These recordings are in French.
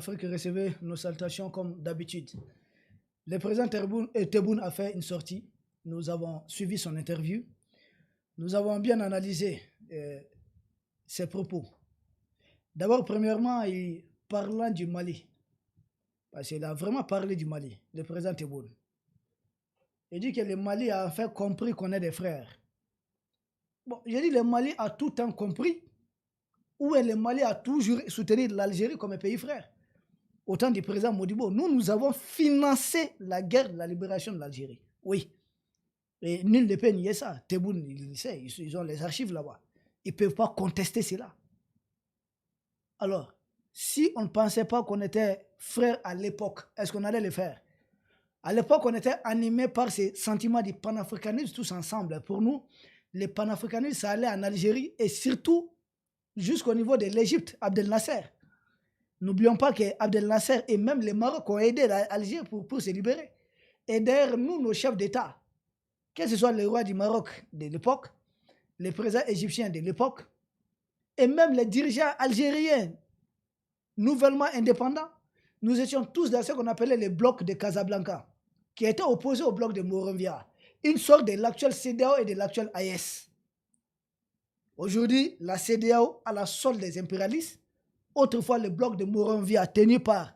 L'Afrique recevait nos salutations comme d'habitude. Le président Tebboune a fait une sortie. Nous avons suivi son interview. Nous avons bien analysé ses propos. D'abord, premièrement, parlant du Mali, parce qu'il a vraiment parlé du Mali, le président Tebboune. Il dit que le Mali a enfin compris qu'on est des frères. Bon, j'ai dit le Mali a tout le temps compris, ou le Mali a toujours soutenu l'Algérie comme un pays frère. Au temps du président Modibo, nous avons financé la guerre de la libération de l'Algérie. Oui. Et nul ne peut nier ça. Tebboune, il le sait, ils ont les archives là-bas. Ils ne peuvent pas contester cela. Alors, si on ne pensait pas qu'on était frères à l'époque, est-ce qu'on allait le faire? À l'époque, on était animés par ces sentiments du panafricanisme tous ensemble. Pour nous, le panafricanisme, ça allait en Algérie et surtout jusqu'au niveau de l'Égypte, Abdel Nasser. N'oublions pas que Abdel Nasser et même les Maroc ont aidé l'Algérie pour se libérer. Et d'ailleurs, nous, nos chefs d'État, que ce soit le roi du Maroc de l'époque, les présidents égyptiens de l'époque, et même les dirigeants algériens nouvellement indépendants, nous étions tous dans ce qu'on appelait le bloc de Casablanca, qui était opposé au bloc de Monrovia, une sorte de l'actuel CEDEAO et de l'actuel AES. Aujourd'hui, la CEDEAO a la solde des impérialistes. Autrefois, le bloc de Monrovia tenu par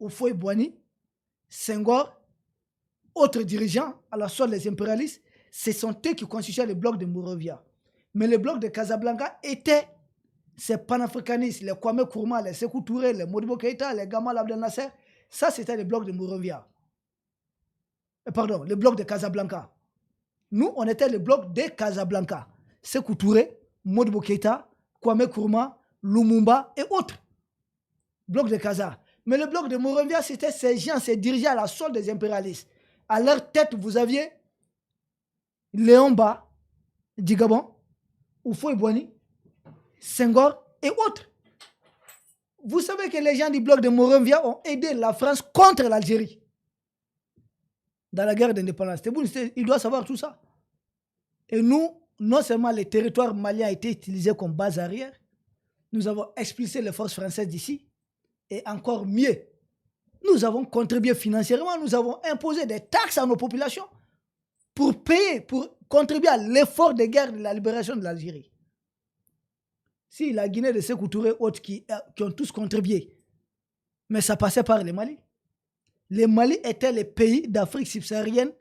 Houphouët-Boigny, Senghor, autres dirigeants à la solde des impérialistes, ce sont eux qui constituaient le bloc de Monrovia. Mais le bloc de Casablanca était ces panafricanistes, les Kwame Nkrumah, les Sékou Touré, les Modibo Keïta, les Gamal Abdel Nasser. Ça, c'était le bloc de Monrovia. Pardon, le bloc de Casablanca. Nous, on était le bloc de Casablanca. Sékou Touré, Modibo Keïta, Kwame Nkrumah, Lumumba et autres. Bloc de Casa. Mais le bloc de Monrovia, c'était ces gens, ces dirigeants à la solde des impérialistes. À leur tête, vous aviez Léon Ba, du Gabon, Houphouët-Boigny, Senghor et autres. Vous savez que les gens du bloc de Monrovia ont aidé la France contre l'Algérie dans la guerre d'indépendance. Il doit savoir tout ça. Et nous, non seulement les territoires maliens ont été utilisés comme base arrière, nous avons expulsé les forces françaises d'ici. Et encore mieux, nous avons contribué financièrement, nous avons imposé des taxes à nos populations pour payer, pour contribuer à l'effort de guerre de la libération de l'Algérie. Si la Guinée de Sékou Touré et autres qui ont tous contribué, mais ça passait par le Mali. Le Mali était le pays d'Afrique subsaharienne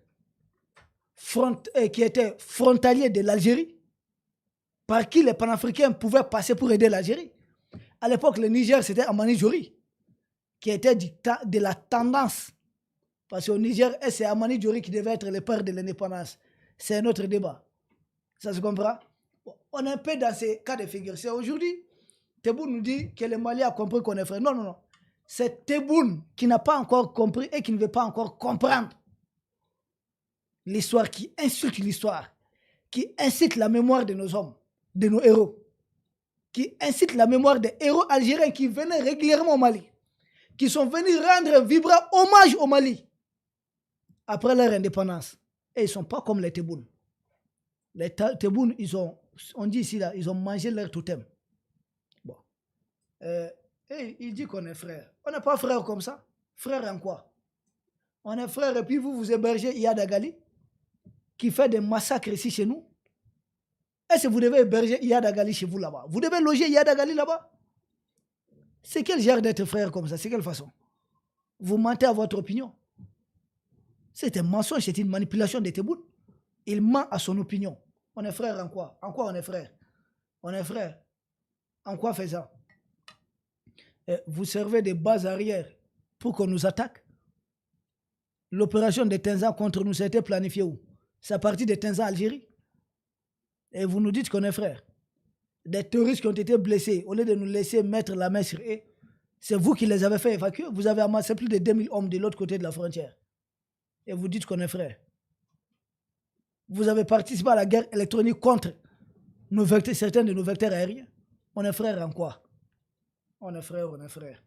qui était frontalier de l'Algérie, par qui les panafricains pouvaient passer pour aider l'Algérie. À l'époque, le Niger, c'était Amani Diori, qui était de la tendance. Parce qu'au Niger, c'est Amani Diori qui devait être le père de l'indépendance. C'est un autre débat. Ça se comprend? On est un peu dans ces cas de figure. C'est aujourd'hui, Tebboune nous dit que le Mali a compris qu'on est frère. Non, non, non. C'est Tebboune qui n'a pas encore compris et qui ne veut pas encore comprendre l'histoire, qui insulte l'histoire, qui incite la mémoire de nos hommes, de nos héros, qui incite la mémoire des héros algériens qui venaient régulièrement au Mali, qui sont venus rendre un vibrant hommage au Mali après leur indépendance. Et ils ne sont pas comme les Tebboune. Les Tebboune, on dit ici, là, ils ont mangé leur totem. Bon. Et il dit qu'on est frère. On n'est pas frère comme ça. Frère en quoi? On est frère et puis vous hébergez Iyad Agali, qui fait des massacres ici chez nous. Est-ce que vous devez héberger Iyad Agali chez vous là-bas? Vous devez loger Iyad Agali là-bas? C'est quel genre d'être frère comme ça? C'est quelle façon? Vous mentez à votre opinion. C'est un mensonge, c'est une manipulation de Tebboune. Il ment à son opinion. On est frère en quoi? En quoi on est frère? On est frère. En quoi faisant? Vous servez des bases arrière pour qu'on nous attaque? L'opération de Tenzan contre nous, ça a été planifié où? C'est à partir de Tenzan, Algérie. Et vous nous dites qu'on est frères. Des terroristes qui ont été blessés, au lieu de nous laisser mettre la main sur eux, c'est vous qui les avez fait évacuer. Vous avez amassé plus de 2000 hommes de l'autre côté de la frontière. Et vous dites qu'on est frères. Vous avez participé à la guerre électronique contre certains de nos vecteurs aériens. On est frères en quoi? On est frères, on est frères.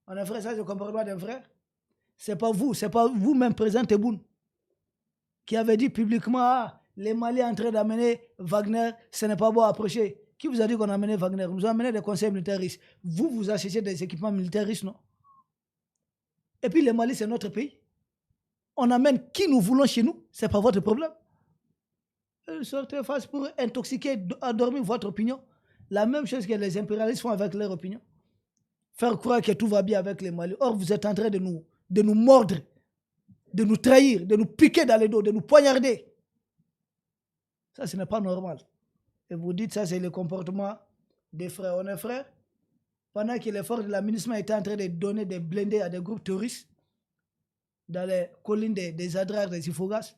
On est frères, ça je ne comprends pas d'un frère. C'est pas vous-même, président Tebboune, qui avez dit publiquement, les Maliens sont en train d'amener Wagner, ce n'est pas beau à approcher. Qui vous a dit qu'on a amené Wagner? Nous avons amené des conseils militaires russes. Vous achetez des équipements militaires russes, non? Et puis le Mali, c'est notre pays. On amène qui nous voulons chez nous, ce n'est pas votre problème. Sortez face pour intoxiquer, endormir votre opinion. La même chose que les impérialistes font avec leur opinion. Faire croire que tout va bien avec les Mali. Or, vous êtes en train de nous mordre, de nous trahir, de nous piquer dans le dos, de nous poignarder. Ça, ce n'est pas normal. Et vous dites ça, c'est le comportement des frères. On est frères. Pendant que les forces de l'aménagement étaient en train de donner des blindés à des groupes terroristes dans les collines des Adrar, des Ifogas,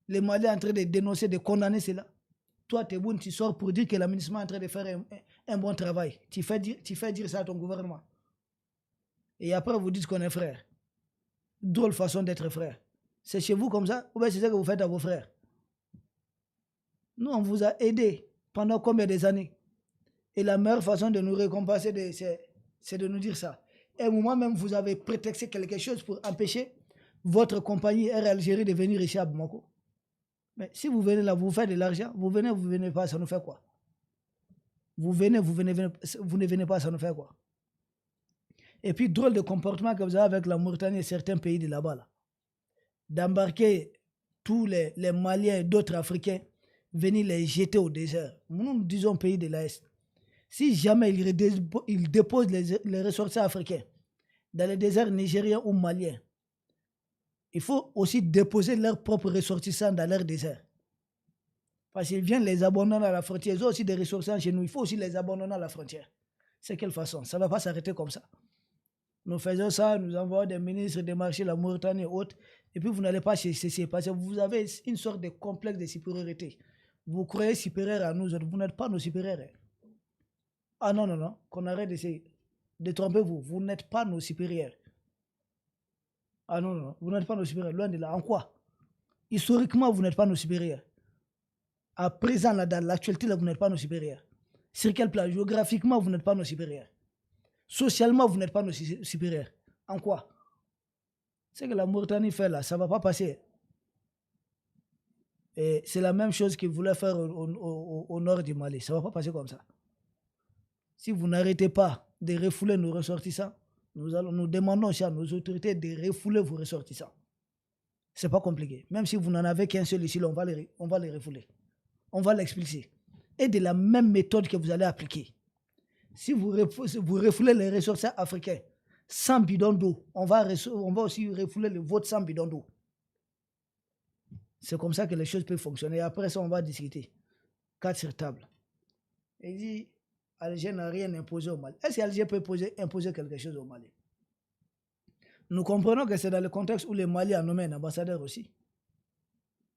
les Maliens en train de dénoncer, de condamner cela. Toi, Tebboune, tu sors pour dire que l'aménagement est en train de faire un bon travail. Tu fais dire ça à ton gouvernement. Et après, vous dites qu'on est frères. Drôle façon d'être frère. C'est chez vous comme ça, ou bien c'est ça que vous faites à vos frères? Nous, on vous a aidé pendant combien des années? Et la meilleure façon de nous récompenser, c'est de nous dire ça. Et au moment même, vous avez prétexté quelque chose pour empêcher votre compagnie Air Algérie de venir ici à Bamako. Mais si vous venez là, vous faites de l'argent, vous venez pas, ça nous fait quoi? Vous ne venez pas, ça nous fait quoi? Et puis, drôle de comportement que vous avez avec la Mauritanie et certains pays de là-bas, là. D'embarquer tous les Maliens et d'autres Africains, venir les jeter au désert. Nous disons pays de l'Est. Si jamais ils déposent les ressortissants africains dans les déserts nigériens ou maliens, il faut aussi déposer leurs propres ressortissants dans leur désert. Parce qu'ils viennent les abandonner à la frontière. Ils ont aussi des ressortissants chez nous. Il faut aussi les abandonner à la frontière. C'est quelle façon? Ça ne va pas s'arrêter comme ça. Nous faisons ça, nous envoyons des ministres démarcher la Mauritanie et autres, et puis vous n'allez pas cesser parce que vous avez une sorte de complexe de supériorité. Vous croyez supérieur à nous autres, vous n'êtes pas nos supérieurs. Ah non, non, non, qu'on arrête d'essayer de tromper vous. Vous n'êtes pas nos supérieurs. Ah non, non, vous n'êtes pas nos supérieurs. Loin de là. En quoi? Historiquement, vous n'êtes pas nos supérieurs. À présent, là, dans l'actualité, là, vous n'êtes pas nos supérieurs. Sur quel plan? Géographiquement, vous n'êtes pas nos supérieurs. Socialement, vous n'êtes pas nos supérieurs. En quoi? Ce que la Mauritanie fait là, ça ne va pas passer. Et c'est la même chose qu'ils voulaient faire au nord du Mali. Ça ne va pas passer comme ça. Si vous n'arrêtez pas de refouler nos ressortissants, nous demandons aussi à nos autorités de refouler vos ressortissants. Ce n'est pas compliqué. Même si vous n'en avez qu'un seul ici, on va les refouler. On va l'expulser. Et de la même méthode que vous allez appliquer. Si vous refoulez les ressortissants africains sans bidon d'eau, on va aussi refouler le vôtre sans bidon d'eau. C'est comme ça que les choses peuvent fonctionner. Après ça, on va discuter. 4 sur table. Il dit, Alger n'a rien imposé au Mali. Est-ce qu'Alger peut imposer quelque chose au Mali? Nous comprenons que c'est dans le contexte où le Mali a nommé un ambassadeur aussi.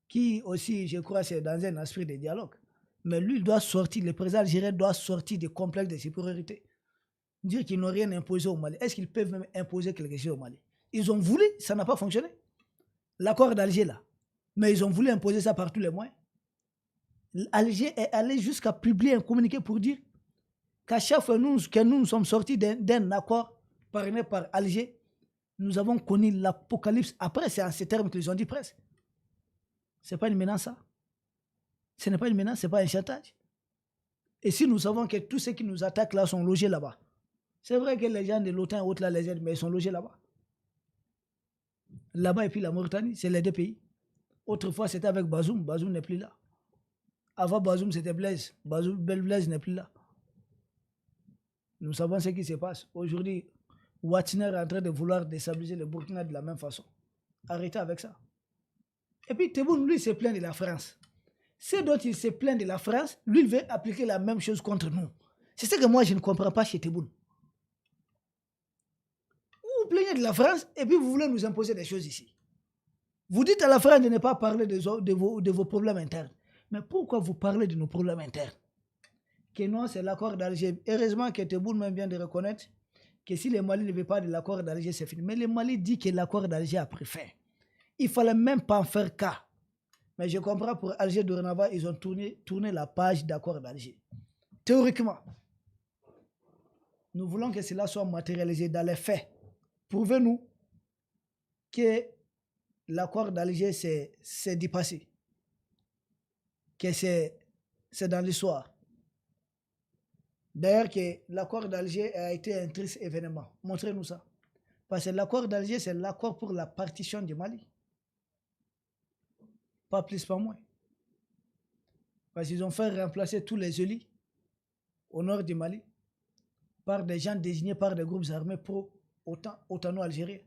Qui aussi, je crois, c'est dans un esprit de dialogue. Mais lui, il doit sortir, le président algérien doit sortir du complexe de supériorité. Dire qu'ils n'ont rien imposé au Mali. Est-ce qu'ils peuvent même imposer quelque chose au Mali? Ils ont voulu, ça n'a pas fonctionné. L'accord d'Alger là. Mais ils ont voulu imposer ça par tous les moyens. Alger est allé jusqu'à publier un communiqué pour dire qu'à chaque fois que nous sommes sortis d'un accord parrainé par Alger, nous avons connu l'apocalypse. Après, c'est en ces termes qu'ils ont dit presque. Ce n'est pas une menace, ça. Ce n'est pas une menace, ce n'est pas un chantage. Et si nous savons que tous ceux qui nous attaquent là sont logés là-bas, c'est vrai que les gens de l'OTAN et autres là les aident, mais ils sont logés là-bas. Là-bas et puis la Mauritanie, c'est les deux pays. Autrefois, c'était avec Bazoum. Bazoum n'est plus là. Avant Bazoum, c'était Blaise. Blaise n'est plus là. Nous savons ce qui se passe. Aujourd'hui, Ouattiner est en train de vouloir déstabiliser le Burkina de la même façon. Arrêtez avec ça. Et puis Tebboune, lui, se plaint de la France. Ce dont il se plaint de la France, lui, il veut appliquer la même chose contre nous. C'est ce que moi, je ne comprends pas chez Tebboune. Vous vous plaignez de la France et puis vous voulez nous imposer des choses ici. Vous dites à la France de ne pas parler de vos problèmes internes. Mais pourquoi vous parlez de nos problèmes internes? Que non, c'est l'accord d'Alger. Heureusement que Tebboune même vient de reconnaître que si le Mali ne veut pas de l'accord d'Alger, c'est fini. Mais le Mali dit que l'accord d'Alger a pris fin. Il ne fallait même pas en faire cas. Mais je comprends, pour Alger dorénavant, ils ont tourné la page d'accord d'Alger. Théoriquement, nous voulons que cela soit matérialisé dans les faits. Prouvez-nous que l'accord d'Alger, c'est du passé. Que c'est dans l'histoire. D'ailleurs, que l'accord d'Alger a été un triste événement. Montrez-nous ça. Parce que l'accord d'Alger, c'est l'accord pour la partition du Mali. Pas plus, pas moins. Parce qu'ils ont fait remplacer tous les élus au nord du Mali par des gens désignés par des groupes armés pro-otano-algériens.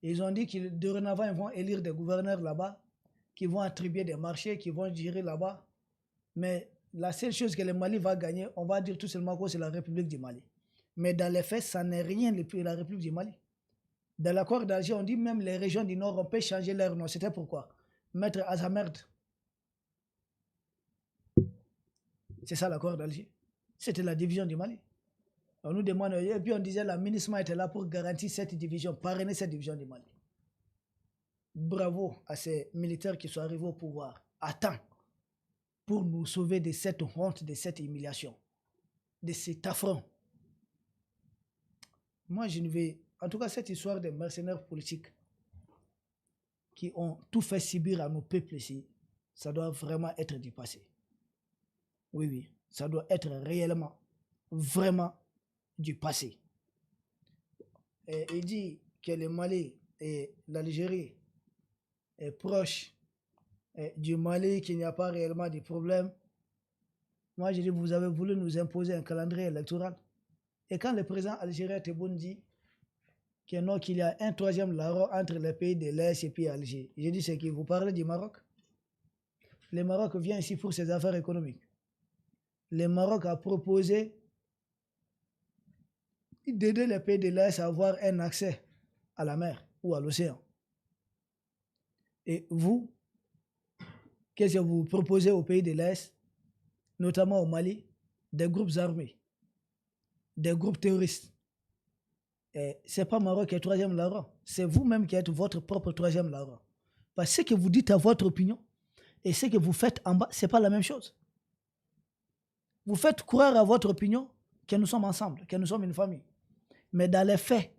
Ils ont dit qu'ils dorénavant ils vont élire des gouverneurs là-bas, qui vont attribuer des marchés, qui vont gérer là-bas. Mais la seule chose que le Mali va gagner, on va dire tout simplement que c'est la République du Mali. Mais dans les faits, ça n'est rien depuis la République du Mali. Dans l'accord d'Alger, on dit même les régions du Nord, on peut changer leur nom. C'était pourquoi? Mettre Azamerd. C'est ça l'accord d'Alger. C'était la division du Mali. On nous demande, et puis on disait la MINUSMA était là pour garantir cette division, parrainer cette division du Mali. Bravo à ces militaires qui sont arrivés au pouvoir à temps pour nous sauver de cette honte, de cette humiliation, de cet affront. Moi, je ne vais... En tout cas, cette histoire des mercenaires politiques qui ont tout fait subir à nos peuples ici, ça doit vraiment être du passé. Oui, oui, ça doit être réellement, vraiment du passé. Et il dit que le Mali et l'Algérie est proche du Mali, qu'il n'y a pas réellement de problème. Moi, je dis, vous avez voulu nous imposer un calendrier électoral. Et quand le président algérien Tebboune dit qu'il y a un troisième larron entre les pays de l'Est et puis Alger, je dis, c'est qui? Vous parlez du Maroc? Le Maroc vient ici pour ses affaires économiques. Le Maroc a proposé d'aider les pays de l'Est à avoir un accès à la mer ou à l'océan. Et vous, qu'est-ce que vous proposez aux pays de l'Est, notamment au Mali? Des groupes armés, des groupes terroristes. Et ce n'est pas Maroc qui est troisième larron, c'est vous-même qui êtes votre propre troisième larron. Parce que ce que vous dites à votre opinion et ce que vous faites en bas, ce n'est pas la même chose. Vous faites croire à votre opinion que nous sommes ensemble, que nous sommes une famille. Mais dans les faits,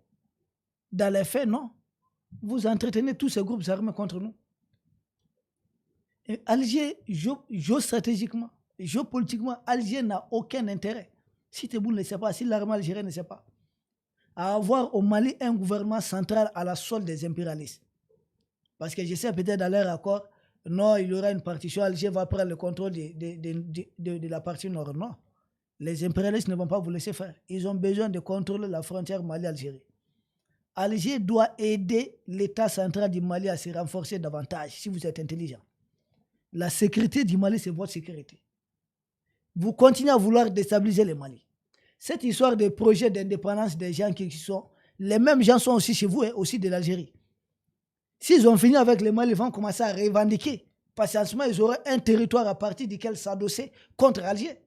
non. Vous entretenez tous ces groupes armés contre nous. Et Alger, géostratégiquement, géopolitiquement, Alger n'a aucun intérêt. Si Tebboune ne sait pas, si l'armée algérienne ne sait pas, à avoir au Mali un gouvernement central à la solde des impérialistes. Parce que je sais peut-être dans leur accord, non, il y aura une partition, Alger va prendre le contrôle de la partie nord. Non. Les impérialistes ne vont pas vous laisser faire. Ils ont besoin de contrôler la frontière Mali-Algérie. Alger doit aider l'État central du Mali à se renforcer davantage, si vous êtes intelligent. La sécurité du Mali, c'est votre sécurité. Vous continuez à vouloir déstabiliser le Mali. Cette histoire de projet d'indépendance des gens qui sont... Les mêmes gens sont aussi chez vous, et aussi de l'Algérie. S'ils ont fini avec le Mali, ils vont commencer à revendiquer. Parce qu'en ce moment, ils auraient un territoire à partir duquel s'adosser contre Alger.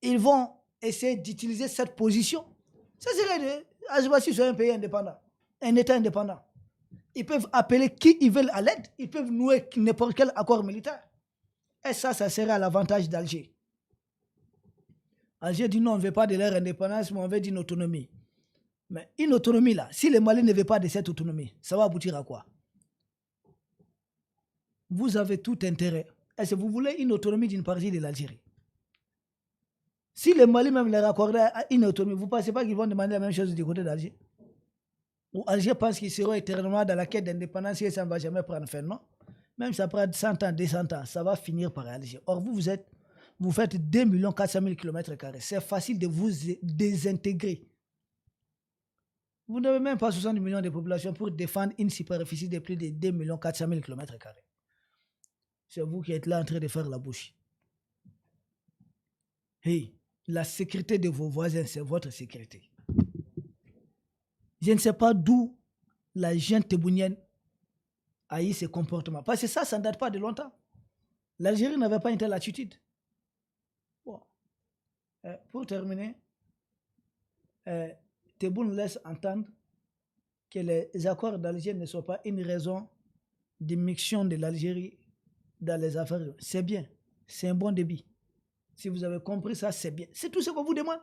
Ils vont essayer d'utiliser cette position. Ça serait Azbassi soit un pays indépendant, un État indépendant. Ils peuvent appeler qui ils veulent à l'aide. Ils peuvent nouer n'importe quel accord militaire. Et ça serait à l'avantage d'Alger. Alger dit non, on ne veut pas de leur indépendance, mais on veut d'une autonomie. Mais une autonomie là, si le Mali ne veut pas de cette autonomie, ça va aboutir à quoi? Vous avez tout intérêt. Est-ce que vous voulez une autonomie d'une partie de l'Algérie? Si le Mali même leur accordait une autonomie, vous ne pensez pas qu'ils vont demander la même chose du côté d'Alger? Ou Alger pense qu'ils seront éternellement dans la quête d'indépendance et ça ne va jamais prendre fin, non? Même ça prend 100 ans, 200 ans, ça va finir par Alger. Or, vous faites 2 400 000 km². C'est facile de vous désintégrer. Vous n'avez même pas 60 millions de population pour défendre une superficie de plus de 2 400 000 km². C'est vous qui êtes là en train de faire la bouche. Hey, la sécurité de vos voisins, c'est votre sécurité. Je ne sais pas d'où la jeune tebbounienne a eu ce comportement. Parce que ça ne date pas de longtemps. L'Algérie n'avait pas une telle attitude. Bon. Pour terminer, Tebboune laisse entendre que les accords d'Alger ne sont pas une raison d'immixtion de l'Algérie dans les affaires. C'est bien. C'est un bon débit. Si vous avez compris ça, c'est bien. C'est tout ce qu'on vous demande.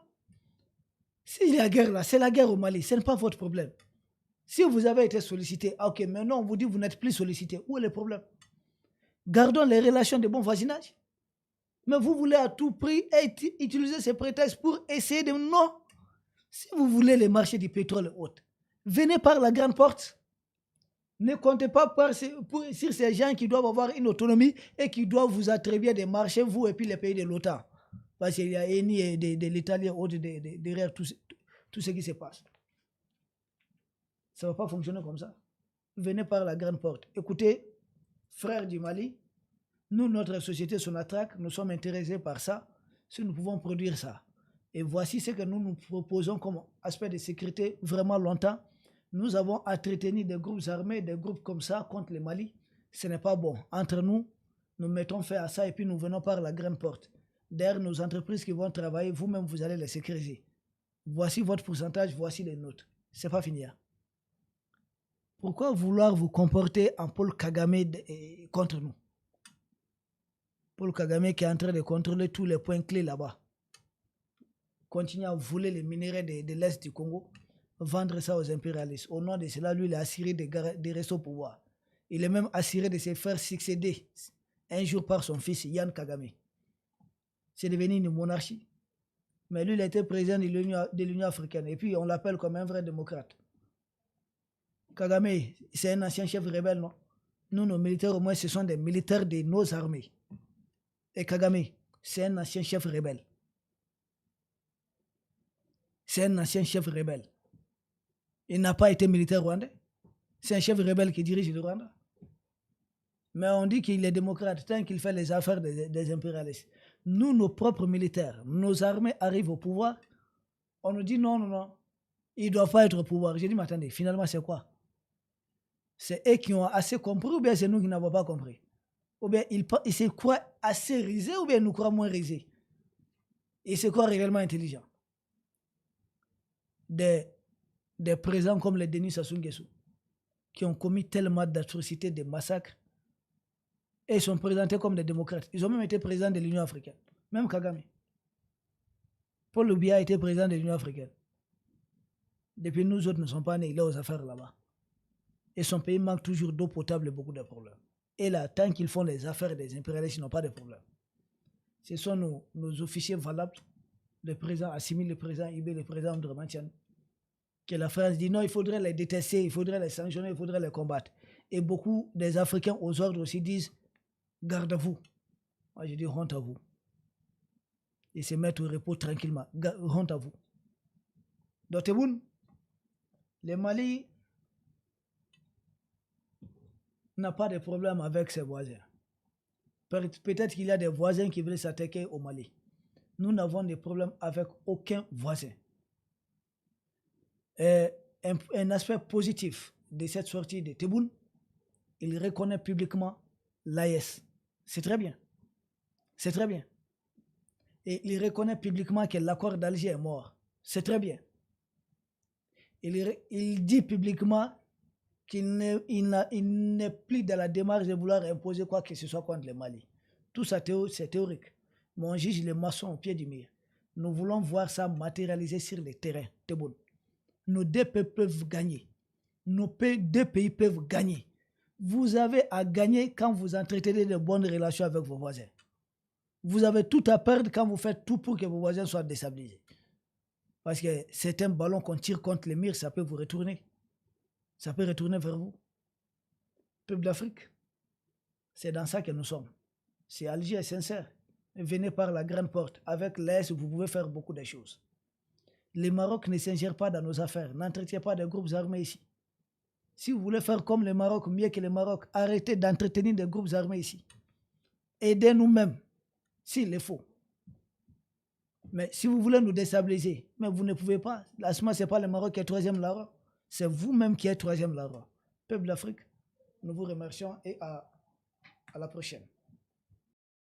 Si la guerre là, c'est la guerre au Mali, ce n'est pas votre problème. Si vous avez été sollicité, ok, maintenant on vous dit que vous n'êtes plus sollicité. Où est le problème? Gardons les relations de bon voisinage. Mais vous voulez à tout prix utiliser ces prétextes pour essayer de... Non. Si vous voulez les marchés du pétrole et autres, venez par la grande porte. Ne comptez pas sur ces gens qui doivent avoir une autonomie et qui doivent vous attribuer des marchés, vous et puis les pays de l'OTAN. Parce qu'il y a Eni et de l'Italie derrière tout ce qui se passe. Ça ne va pas fonctionner comme ça. Venez par la grande porte. Écoutez, frères du Mali, nous, notre société Sonatrach, nous sommes intéressés par ça, si nous pouvons produire ça. Et voici ce que nous nous proposons comme aspect de sécurité vraiment longtemps. Nous avons entretenu des groupes armés, des groupes comme ça contre le Mali. Ce n'est pas bon. Entre nous, nous mettons fin à ça et puis nous venons par la grande porte. Derrière nos entreprises qui vont travailler, vous-même, vous allez les sécuriser. Voici votre pourcentage, voici les nôtres. C'est pas fini. Pourquoi vouloir vous comporter en Paul Kagame contre nous? Paul Kagame qui est en train de contrôler tous les points clés là-bas. Continue à voler les minéraux de l'Est du Congo, vendre ça aux impérialistes. Au nom de cela, lui, il est assuré de rester au pouvoir. Il est même assuré de se faire succéder un jour par son fils, Yann Kagame. C'est devenu une monarchie. Mais lui, il était président de l'Union africaine. Et puis, on l'appelle comme un vrai démocrate. Kagame, c'est un ancien chef rebelle, non? Nous, nos militaires, au moins, ce sont des militaires de nos armées. Et Kagame, c'est un ancien chef rebelle. C'est un ancien chef rebelle. Il n'a pas été militaire rwandais. C'est un chef rebelle qui dirige le Rwanda. Mais on dit qu'il est démocrate tant qu'il fait les affaires des impérialistes. Nous, nos propres militaires, nos armées arrivent au pouvoir. On nous dit non, non, non. Ils ne doivent pas être au pouvoir. J'ai dit, mais attendez, finalement, c'est quoi? C'est eux qui ont assez compris ou bien c'est nous qui n'avons pas compris? Ou bien ils se croient assez risés ou bien ils nous croient moins risés? Ils se croient réellement intelligents. Des présidents comme les Denis Sassou Nguesso, qui ont commis tellement d'atrocités, de massacres, et ils sont présentés comme des démocrates. Ils ont même été présidents de l'Union africaine. Même Kagame. Paul Biya a été président de l'Union africaine. Depuis nous autres ne sommes pas nés, il est aux affaires là-bas. Et son pays manque toujours d'eau potable et beaucoup de problèmes. Et là, tant qu'ils font les affaires des impérialistes, ils n'ont pas de problème. Ce sont nos officiers valables, le président Assimi, le président Ibé, le président Ndremantian, que la France dit non, il faudrait les détester, il faudrait les sanctionner, il faudrait les combattre. Et beaucoup des Africains aux ordres aussi disent garde-vous. Moi je dis honte à vous. Et se mettre au repos tranquillement. Honte à vous. Dans Tebboune, le Mali n'a pas de problème avec ses voisins. Peut-être qu'il y a des voisins qui veulent s'attaquer au Mali. Nous n'avons de problème avec aucun voisin. Un aspect positif de cette sortie de Tebboune, il reconnaît publiquement l'AES. C'est très bien. C'est très bien. Et il reconnaît publiquement que l'accord d'Alger est mort. C'est très bien. Il dit publiquement qu'il n'est plus dans la démarche de vouloir imposer quoi que ce soit contre le Mali. Tout ça, c'est théorique. Mais on juge les maçons au pied du mur. Nous voulons voir ça matérialiser sur le terrain. Tebboune. Nos deux peuples peuvent gagner. Nos deux pays peuvent gagner. Vous avez à gagner quand vous entretenez de bonnes relations avec vos voisins. Vous avez tout à perdre quand vous faites tout pour que vos voisins soient déstabilisés. Parce que c'est un ballon qu'on tire contre les murs, ça peut vous retourner. Ça peut retourner vers vous. Peuple d'Afrique, c'est dans ça que nous sommes. Si Alger est sincère, venez par la grande porte. Avec l'Est, vous pouvez faire beaucoup de choses. Le Maroc ne s'ingère pas dans nos affaires, n'entretient pas de groupes armés ici. Si vous voulez faire comme le Maroc, mieux que le Maroc, arrêtez d'entretenir des groupes armés ici. Aidez nous-mêmes, s'il le faut. Mais si vous voulez nous déstabiliser, mais vous ne pouvez pas. Là, ce n'est pas le Maroc qui est troisième là-bas. C'est vous-même qui êtes troisième là-bas. Peuple d'Afrique, nous vous remercions et à la prochaine.